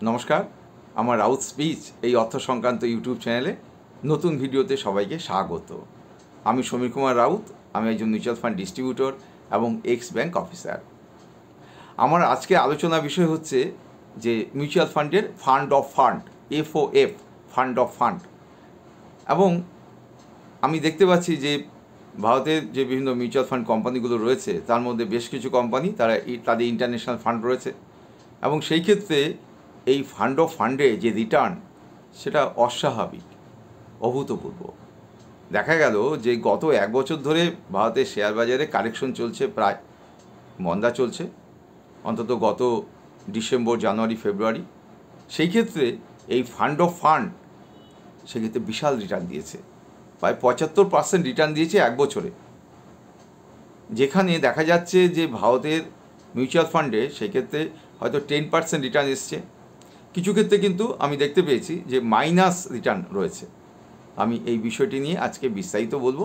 নমস্কার, আমার রাউত স্পিচ এই অর্থ সংক্রান্ত ইউটিউব চ্যানেলে নতুন ভিডিওতে সবাইকে স্বাগত। আমি সমীর কুমার রাউত, আমি একজন মিউচুয়াল ফান্ড ডিস্ট্রিবিউটর এবং এক্স ব্যাংক অফিসার। আমার আজকে আলোচনা বিষয় হচ্ছে যে মিউচুয়াল ফান্ডের fund of fund, FOF, fund of fund. এবং আমি দেখতে পাচ্ছি যে ভারতের যে বিভিন্ন মিউচুয়াল ফান্ড কোম্পানিগুলো রয়েছে তার মধ্যে বেশ কিছু কোম্পানি তাদের ইন্টারন্যাশনাল ফান্ড রয়েছে, এবং সেই ক্ষেত্রে এই ফান্ড অফ ফান্ডে যে রিটার্ন সেটা অস্বাভাবিক, অভূতপূর্ব। দেখা গেল যে গত এক বছর ধরে ভারতের শেয়ার বাজারে কারেকশন চলছে, প্রায় মন্দা চলছে, অন্তত গত ডিসেম্বর, জানুয়ারি, ফেব্রুয়ারি। সেই ক্ষেত্রে এই ফান্ড অফ ফান্ড সেক্ষেত্রে বিশাল রিটার্ন দিয়েছে, প্রায় 75% রিটার্ন দিয়েছে এক বছরে। যেখানে দেখা যাচ্ছে যে ভারতের মিউচুয়াল ফান্ডে সেক্ষেত্রে হয়তো 10% রিটার্ন এসছে, কিছু ক্ষেত্রে কিন্তু আমি দেখতে পেয়েছি যে মাইনাস রিটার্ন রয়েছে। আমি এই বিষয়টি নিয়ে আজকে বিস্তারিত বলবো।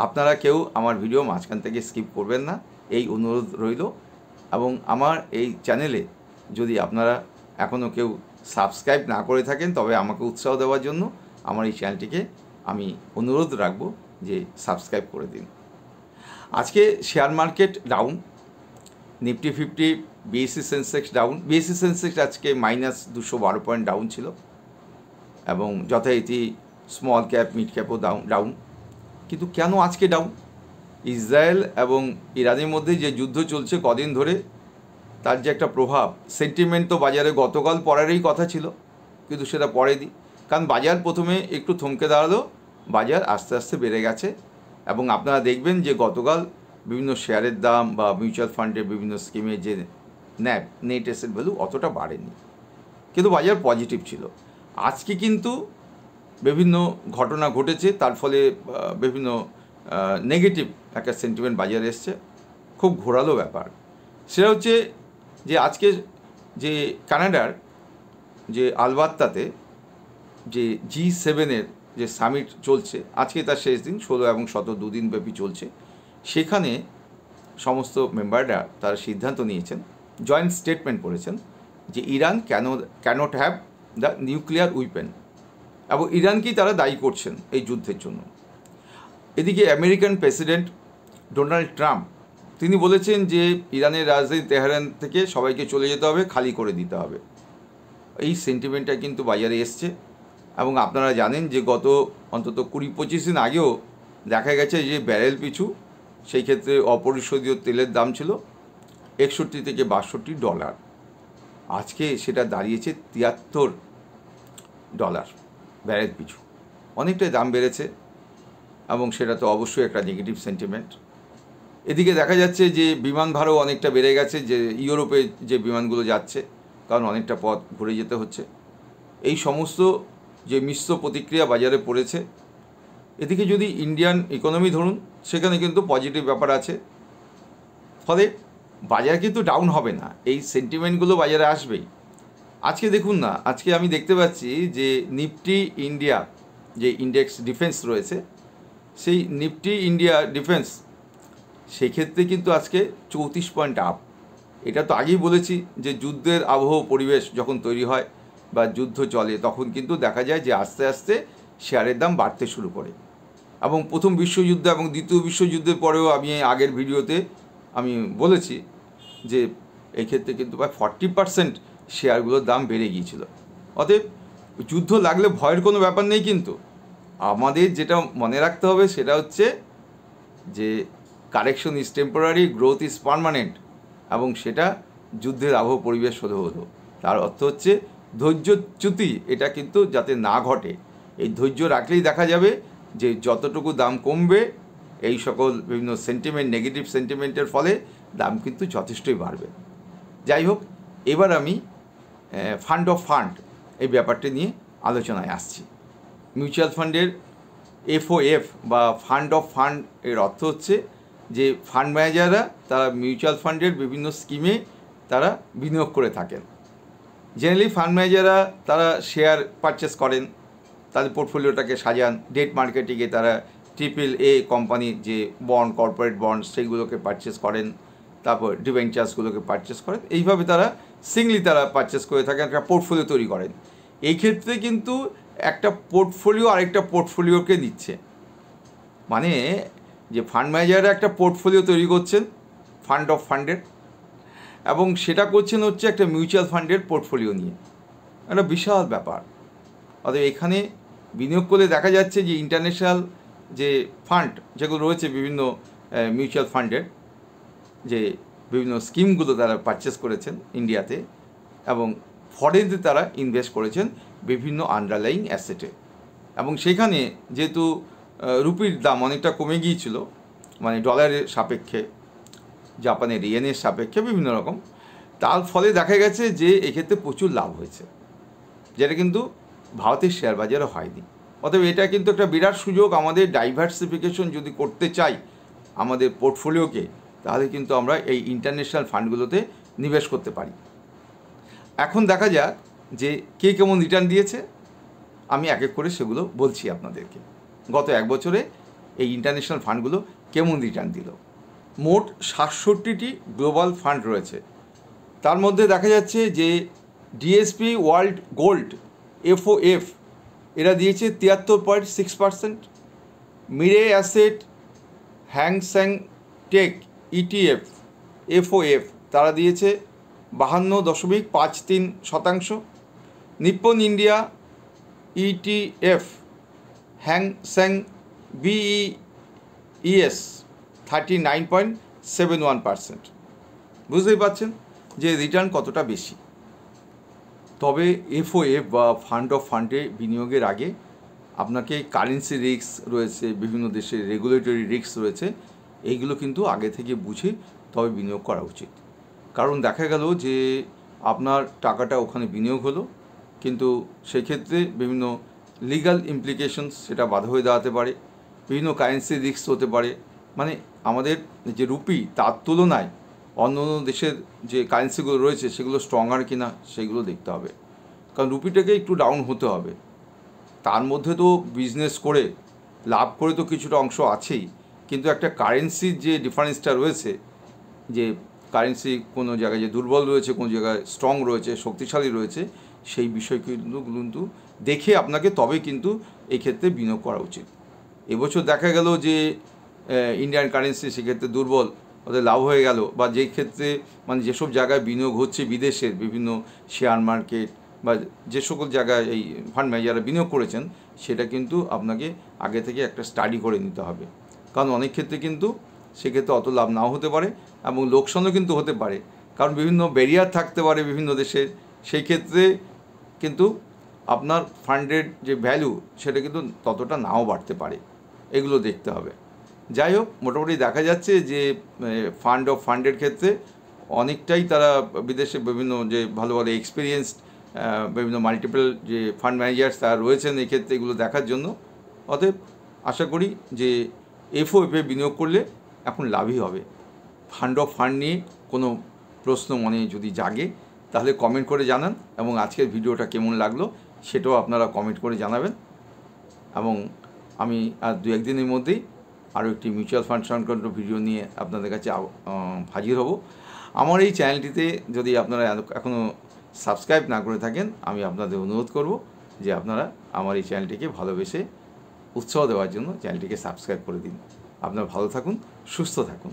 আপনারা কেউ আমার ভিডিও মাঝখান থেকে স্কিপ করবেন না, এই অনুরোধ রইল। এবং আমার এই চ্যানেলে যদি আপনারা এখনও কেউ সাবস্ক্রাইব না করে থাকেন তবে আমাকে উৎসাহ দেওয়ার জন্য আমার এই চ্যানেলটিকে আমি অনুরোধ রাখবো যে সাবস্ক্রাইব করে দিন। আজকে share market down, Nifty 50, BSc Sensex down. BSc Sensex আজকে -212 পয়েন্ট ডাউন ছিল, এবং যথারীতি স্মল ক্যাপ, মিড ক্যাপও ডাউন। কিন্তু কেন আজকে ডাউন? ইসরায়েল এবং ইরানের মধ্যে যে যুদ্ধ চলছে কদিন ধরে, তার যে একটা প্রভাব, সেন্টিমেন্ট তো বাজারে গতকাল পড়ারই কথা ছিল, কিন্তু সেটা পড়েনি। কারণ বাজার প্রথমে একটু থমকে দাঁড়ালো, বাজার আস্তে আস্তে বেড়ে গেছে। এবং আপনারা দেখবেন যে গতকাল বিভিন্ন শেয়ারের দাম বা মিউচুয়াল ফান্ডের বিভিন্ন স্কিমে যে ন্যাপ, নেট অ্যাসেট ভ্যালু, অতটা বাড়েনি, কিন্তু বাজার পজিটিভ ছিল। আজকে কিন্তু বিভিন্ন ঘটনা ঘটেছে, তার ফলে বিভিন্ন নেগেটিভ একটা সেন্টিমেন্ট বাজারে এসছে, খুব ঘোরালো ব্যাপার। সেটা হচ্ছে যে আজকে যে কানাডার যে আলবার্তাতে যে G7 যে সামিট চলছে, আজকে তার শেষ দিন, 16 এবং 17 দুদিন ব্যাপী চলছে। সেখানে সমস্ত মেম্বাররা তারা সিদ্ধান্ত নিয়েছেন, জয়েন্ট স্টেটমেন্ট করেছেন যে Iran can't have the nuclear weapon, এবং ইরানকেই তারা দায়ী করছেন এই যুদ্ধের জন্য। এদিকে আমেরিকান প্রেসিডেন্ট ডোনাল্ড ট্রাম্প তিনি বলেছেন যে ইরানের রাজধানী তেহরান থেকে সবাইকে চলে যেতে হবে, খালি করে দিতে হবে। এই সেন্টিমেন্টটা কিন্তু বাজারে এসছে। এবং আপনারা জানেন যে গত অন্তত 20-25 দিন আগেও দেখা গেছে যে ব্যারেল পিছু সেই ক্ষেত্রে অপরিশোধিত তেলের দাম ছিল $61 থেকে $62, আজকে সেটা দাঁড়িয়েছে $73 ব্যারেল পিছু। অনেকটাই দাম বেড়েছে, এবং সেটা তো অবশ্যই একটা নেগেটিভ সেন্টিমেন্ট। এদিকে দেখা যাচ্ছে যে বিমান ভাড়াও অনেকটা বেড়ে গেছে, যে ইউরোপে যে বিমানগুলো যাচ্ছে, কারণ অনেকটা পথ ঘুরে যেতে হচ্ছে। এই সমস্ত যে মিশ্র প্রতিক্রিয়া বাজারে পড়েছে। এদিকে যদি ইন্ডিয়ান ইকোনমি ধরুন, সেখানে কিন্তু পজিটিভ ব্যাপার আছে, ফলে বাজার কিন্তু ডাউন হবে না, এই সেন্টিমেন্টগুলো বাজারে আসবেই। আজকে দেখুন না, আজকে আমি দেখতে পাচ্ছি যে নিফটি ইন্ডিয়া যে ইন্ডেক্স ডিফেন্স রয়েছে, সেই নিফটি ইন্ডিয়া ডিফেন্স সেক্ষেত্রে কিন্তু আজকে 34 পয়েন্ট আপ। এটা তো আগেই বলেছি যে যুদ্ধের আবহ পরিবেশ যখন তৈরি হয় বা যুদ্ধ চলে, তখন কিন্তু দেখা যায় যে আস্তে আস্তে শেয়ারের দাম বাড়তে শুরু করে। এবং প্রথম বিশ্বযুদ্ধ এবং দ্বিতীয় বিশ্বযুদ্ধের পরেও আমি আগের ভিডিওতে আমি বলেছি যে এক্ষেত্রে কিন্তু প্রায় 40% শেয়ারগুলোর দাম বেড়ে গিয়েছিল। অতএব যুদ্ধ লাগলে ভয়ের কোনো ব্যাপার নেই, কিন্তু আমাদের যেটা মনে রাখতে হবে সেটা হচ্ছে যে correction is temporary, growth is permanent. এবং সেটা যুদ্ধের আবহ পরিবেশ হলো, তার অর্থ হচ্ছে ধৈর্যচ্যুতি এটা কিন্তু যাতে না ঘটে। এই ধৈর্য রাখলেই দেখা যাবে যে যতটুকু দাম কমবে, এই সকল বিভিন্ন সেন্টিমেন্ট, নেগেটিভ সেন্টিমেন্টের ফলে দাম কিন্তু যথেষ্টই বাড়বে। যাই হোক, এবার আমি ফান্ড অফ ফান্ড এই ব্যাপারটি নিয়ে আলোচনায় আসছি। মিউচুয়াল ফান্ডের এফওএফ বা ফান্ড অফ ফান্ড এর অর্থ হচ্ছে যে ফান্ড ম্যানেজাররা তারা মিউচুয়াল ফান্ডের বিভিন্ন স্কিমে তারা বিনিয়োগ করে থাকেন। জেনারেলি ফান্ড ম্যানেজাররা তারা শেয়ার পারচেস করেন, তাদের পোর্টফোলিওটাকে সাজান, ডেট মার্কেটিংয়ে তারা AAA কোম্পানির যে বন্ড, কর্পোরেট বন্ড, সেইগুলোকে পারচেস করেন, তারপর ডিবেঞ্চার্সগুলোকে পারচেস করেন। এইভাবে তারা সিঙ্গলি তারা পারচেস করে থাকেন, একটা পোর্টফোলিও তৈরি করেন। এই ক্ষেত্রে কিন্তু একটা পোর্টফোলিও আরেকটা পোর্টফোলিওকে নিচ্ছে, মানে যে ফান্ড ম্যানেজাররা একটা পোর্টফোলিও তৈরি করছেন ফান্ড অফ ফান্ডের, এবং সেটা করছেন হচ্ছে একটা মিউচুয়াল ফান্ডের পোর্টফোলিও নিয়ে, একটা বিশাল ব্যাপার। অতএব এখানে বিনিয়োগ করলে দেখা যাচ্ছে যে ইন্টারন্যাশনাল যে ফান্ড যেগুলো রয়েছে বিভিন্ন মিউচুয়াল ফান্ডের যে বিভিন্ন স্কিমগুলো তারা পারচেস করেছেন ইন্ডিয়াতে, এবং ফরেনতে তারা ইনভেস্ট করেছেন বিভিন্ন আন্ডারলাইং অ্যাসেটে, এবং সেখানে যেহেতু রুপির দাম অনেকটা কমে গিয়েছিল, মানে ডলারের সাপেক্ষে, জাপানের ইয়েনের সাপেক্ষে বিভিন্ন রকম, তার ফলে দেখা গেছে যে এক্ষেত্রে প্রচুর লাভ হয়েছে, যেটা কিন্তু ভারতের শেয়ার বাজারে হয়নি। অতএব এটা কিন্তু একটা বিরাট সুযোগ। আমাদের ডাইভার্সিফিকেশন যদি করতে চাই আমাদের পোর্টফোলিওকে, তাহলে কিন্তু আমরা এই ইন্টারন্যাশনাল ফান্ডগুলোতে নিবেশ করতে পারি। এখন দেখা যাক যে কে কেমন রিটার্ন দিয়েছে। আমি এক এক করে সেগুলো বলছি আপনাদেরকে। গত এক বছরে এই ইন্টারন্যাশনাল ফান্ডগুলো কেমন রিটার্ন দিল। মোট 67টি গ্লোবাল ফান্ড রয়েছে, তার মধ্যে দেখা যাচ্ছে যে ডিএসপি ওয়ার্ল্ড গোল্ড FOF এরা দিয়েছে 73.6%, Mirae Asset Hang Seng tech ETF FOF তারা দিয়েছে 52.53%, Nippon India ETF Hang Seng BEES 39.71%। বুঝতেই পারছেন যে রিটার্ন কতটা বেশি। তবে FOF বা ফান্ড অফ ফান্ডে বিনিয়োগের আগে আপনাকে কারেন্সি রিস্ক রয়েছে, বিভিন্ন দেশের রেগুলেটরি রিস্ক রয়েছে, এইগুলো কিন্তু আগে থেকে বুঝে তবে বিনিয়োগ করা উচিত। কারণ দেখা গেল যে আপনার টাকাটা ওখানে বিনিয়োগ হলো, কিন্তু সেক্ষেত্রে বিভিন্ন লিগ্যাল ইমপ্লিকেশনস সেটা বাধা হয়ে দাঁড়াতে পারে, বিভিন্ন কারেন্সি রিস্ক হতে পারে। মানে আমাদের যে রুপি তার তুলনায় অন্য অন্য দেশের যে কারেন্সিগুলো রয়েছে সেগুলো স্ট্রঙ্গার কিনা সেগুলো দেখতে হবে, কারণ রুপিটাকে একটু ডাউন হতে হবে। তার মধ্যে তো বিজনেস করে লাভ করে তো কিছুটা অংশ আছেই, কিন্তু একটা কারেন্সির যে ডিফারেন্সটা রয়েছে, যে কারেন্সি কোনো জায়গায় যে দুর্বল রয়েছে, কোনো জায়গায় স্ট্রং রয়েছে, শক্তিশালী রয়েছে, সেই বিষয় কিন্তু দেখে আপনাকে তবে কিন্তু এই ক্ষেত্রে বিনিয়োগ করা উচিত। এবছর দেখা গেল যে ইন্ডিয়ান কারেন্সি সেক্ষেত্রে দুর্বল, ওদের লাভ হয়ে গেল, বা যে ক্ষেত্রে মানে যেসব জায়গায় বিনিয়োগ হচ্ছে বিদেশের বিভিন্ন শেয়ার মার্কেট বা যে সকল জায়গায় এই ফান্ড ম্যানেজাররা বিনিয়োগ করেছেন, সেটা কিন্তু আপনাকে আগে থেকে একটা স্টাডি করে নিতে হবে। কারণ অনেক ক্ষেত্রে কিন্তু সেক্ষেত্রে অত লাভ নাও হতে পারে এবং লোকসানও কিন্তু হতে পারে, কারণ বিভিন্ন ব্যারিয়ার থাকতে পারে বিভিন্ন দেশের। সেই ক্ষেত্রে কিন্তু আপনার ফান্ডের যে ভ্যালু সেটা কিন্তু ততটা নাও বাড়তে পারে, এগুলো দেখতে হবে। যাই হোক, মোটামুটি দেখা যাচ্ছে যে ফান্ড অফ ফান্ডের ক্ষেত্রে অনেকটাই তারা বিদেশে বিভিন্ন যে ভালো ভালো এক্সপিরিয়েন্সড বিভিন্ন মাল্টিপল যে ফান্ড ম্যানেজার্স তারা রয়েছেন এক্ষেত্রে এগুলো দেখার জন্য। অতএব আশা করি যে FOF এ বিনিয়োগ করলে এখন লাভই হবে। ফান্ড অফ ফান্ড নিয়ে কোনো প্রশ্ন মনে যদি জাগে তাহলে কমেন্ট করে জানান, এবং আজকের ভিডিওটা কেমন লাগলো সেটাও আপনারা কমেন্ট করে জানাবেন। এবং আমি আর দু একদিনের মধ্যেই আরও একটি মিউচুয়াল ফান্ড সংক্রান্ত ভিডিও নিয়ে আপনাদের কাছে হাজির হব। আমার এই চ্যানেলটিতে যদি আপনারা এখনও সাবস্ক্রাইব না করে থাকেন, আমি আপনাদের অনুরোধ করব যে আপনারা আমার এই চ্যানেলটিকে ভালোবেসে উৎসাহ দেওয়ার জন্য চ্যানেলটিকে সাবস্ক্রাইব করে দিন। আপনারা ভালো থাকুন, সুস্থ থাকুন।